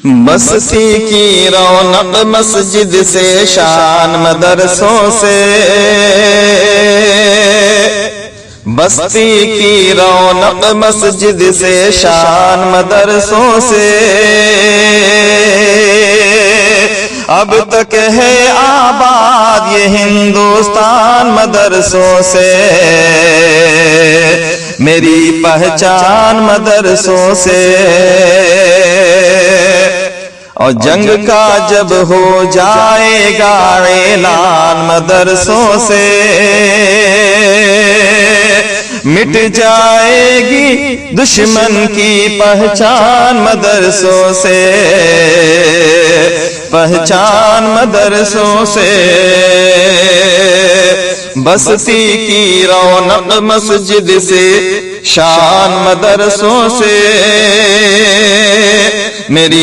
बस्ती की रौनक मस्जिद से, शान मदरसों से। बस्ती की रौनक मस्जिद से, शान मदरसों से। अब तक है आबाद ये हिंदुस्तान मदरसों से। मेरी पहचान मदरसों से। और जंग का जब हो जाएगा ऐलान मदरसों से, मिट जाएगी दुश्मन की पहचान मदरसों से। पहचान मदरसों से। बस्ती की रौनक मस्जिद से, शान मदरसों से। मेरी